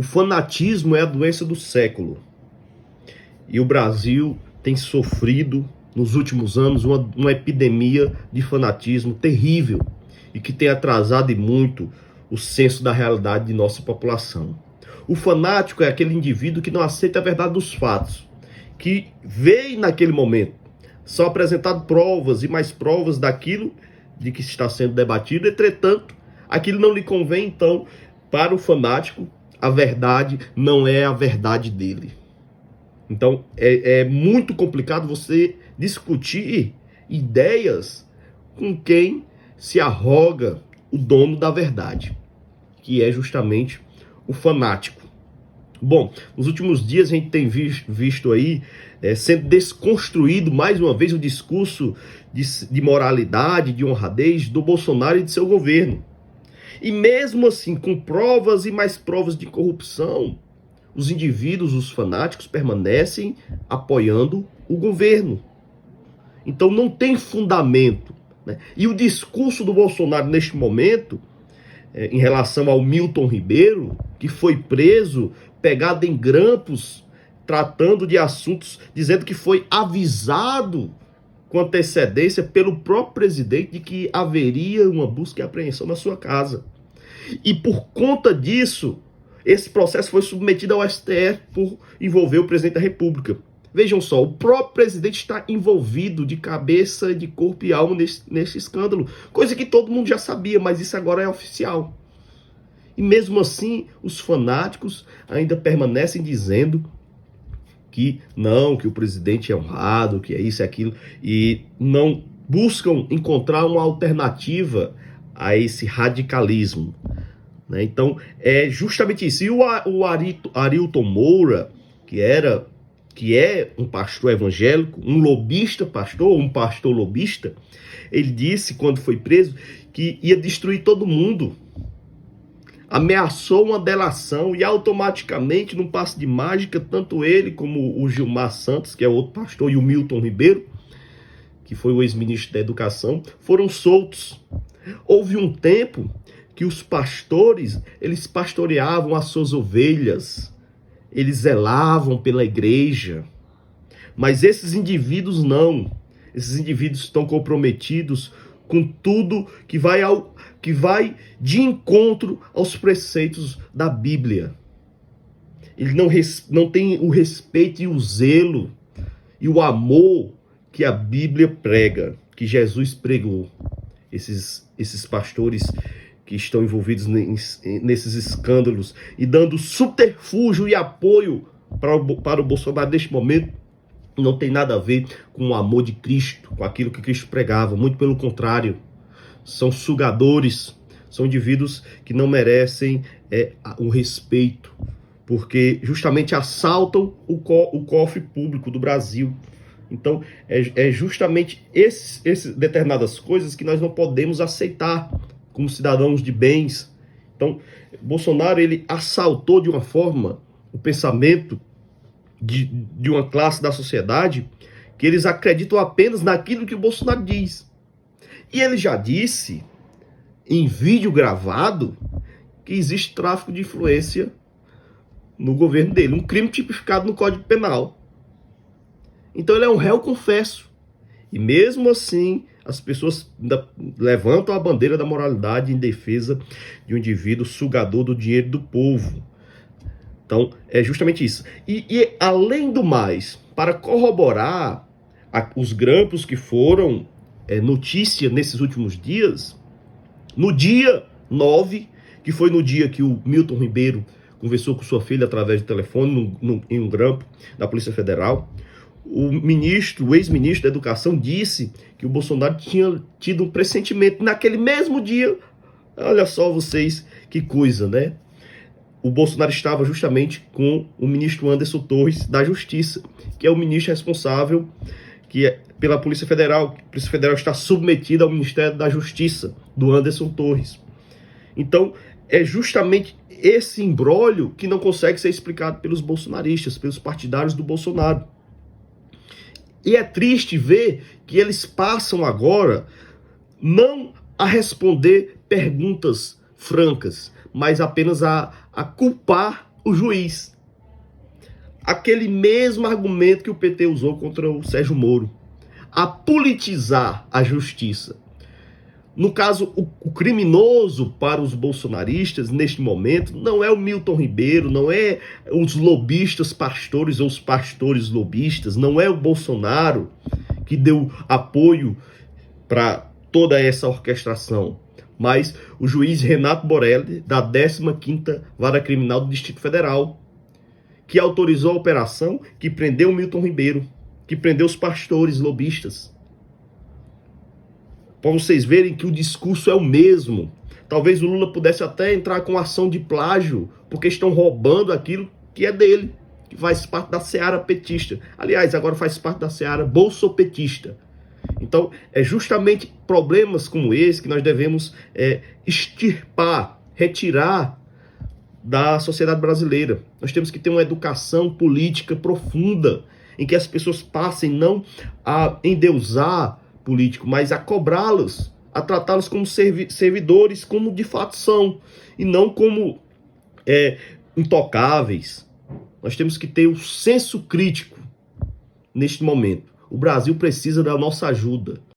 O fanatismo é a doença do século. E o Brasil tem sofrido, nos últimos anos, uma epidemia de fanatismo terrível e que tem atrasado e muito o senso da realidade de nossa população. O fanático é aquele indivíduo que não aceita a verdade dos fatos, que vê naquele momento, são apresentadas provas e mais provas daquilo de que está sendo debatido, entretanto, aquilo não lhe convém, então, para o fanático, a verdade não é a verdade dele. Então, é muito complicado você discutir ideias com quem se arroga o dono da verdade, que é justamente o fanático. Bom, nos últimos dias a gente tem visto aí sendo desconstruído mais uma vez o discurso de moralidade, de honradez do Bolsonaro e de seu governo. E mesmo assim, com provas e mais provas de corrupção, os indivíduos, os fanáticos, permanecem apoiando o governo. Então não tem fundamento, né? E o discurso do Bolsonaro neste momento, em relação ao Milton Ribeiro, que foi preso, pegado em grampos, tratando de assuntos, dizendo que foi avisado com antecedência pelo próprio presidente de que haveria uma busca e apreensão na sua casa. E por conta disso, esse processo foi submetido ao STF por envolver o presidente da República. Vejam só, o próprio presidente está envolvido de cabeça, de corpo e alma nesse escândalo. Coisa que todo mundo já sabia, mas isso agora é oficial. E mesmo assim, os fanáticos ainda permanecem dizendo que não, que o presidente é honrado, que é isso e aquilo, e não buscam encontrar uma alternativa a esse radicalismo. Né? Então, é justamente isso. E o Arilton Moura, que é um pastor evangélico, um lobista pastor, um pastor lobista, ele disse, quando foi preso, que ia destruir todo mundo. Ameaçou uma delação e automaticamente, num passe de mágica, tanto ele como o Gilmar Santos, que é outro pastor, e o Milton Ribeiro, que foi o ex-ministro da Educação, foram soltos. Houve um tempo que os pastores, eles pastoreavam as suas ovelhas, eles zelavam pela igreja, mas esses indivíduos não. Esses indivíduos estão comprometidos com tudo que vai de encontro aos preceitos da Bíblia. Ele não tem o respeito e o zelo e o amor que a Bíblia prega, que Jesus pregou. Esses pastores que estão envolvidos nesses escândalos e dando subterfúgio e apoio para o Bolsonaro neste momento, não tem nada a ver com o amor de Cristo, com aquilo que Cristo pregava. Muito pelo contrário, são sugadores, são indivíduos que não merecem o respeito, porque justamente assaltam o cofre público do Brasil. Então, é justamente essas determinadas coisas que nós não podemos aceitar como cidadãos de bens. Então, Bolsonaro, ele assaltou de uma forma o pensamento de uma classe da sociedade que eles acreditam apenas naquilo que o Bolsonaro diz. E ele já disse, em vídeo gravado, que existe tráfico de influência no governo dele, um crime tipificado no Código Penal. Então ele é um réu confesso. E mesmo assim, as pessoas levantam a bandeira da moralidade em defesa de um indivíduo sugador do dinheiro do povo. Então, é justamente isso. E além do mais, para corroborar os grampos que foram notícia nesses últimos dias, no dia 9, que foi no dia que o Milton Ribeiro conversou com sua filha através do telefone, em um grampo da Polícia Federal, o ex-ministro da Educação disse que o Bolsonaro tinha tido um pressentimento naquele mesmo dia. Olha só vocês, que coisa, né? O Bolsonaro estava justamente com o ministro Anderson Torres da Justiça, que é o ministro responsável pela Polícia Federal. A Polícia Federal está submetida ao Ministério da Justiça, do Anderson Torres. Então, é justamente esse imbróglio que não consegue ser explicado pelos bolsonaristas, pelos partidários do Bolsonaro. E é triste ver que eles passam agora não a responder perguntas francas, mas apenas a culpar o juiz. Aquele mesmo argumento que o PT usou contra o Sérgio Moro. A politizar a justiça. No caso, o criminoso para os bolsonaristas, neste momento, não é o Milton Ribeiro, não é os lobistas pastores ou os pastores lobistas, não é o Bolsonaro que deu apoio para toda essa orquestração, mas o juiz Renato Borelli, da 15ª Vara Criminal do Distrito Federal, que autorizou a operação, que prendeu o Milton Ribeiro, que prendeu os pastores lobistas. Para vocês verem que o discurso é o mesmo. Talvez o Lula pudesse até entrar com ação de plágio, porque estão roubando aquilo que é dele, que faz parte da seara petista. Aliás, agora faz parte da seara bolsopetista. Então, é justamente problemas como esse que nós devemos extirpar, retirar da sociedade brasileira. Nós temos que ter uma educação política profunda, em que as pessoas passem não a endeusar político, mas a cobrá-los, a tratá-los como servidores, como de fato são, e não como intocáveis. Nós temos que ter o senso crítico neste momento. O Brasil precisa da nossa ajuda.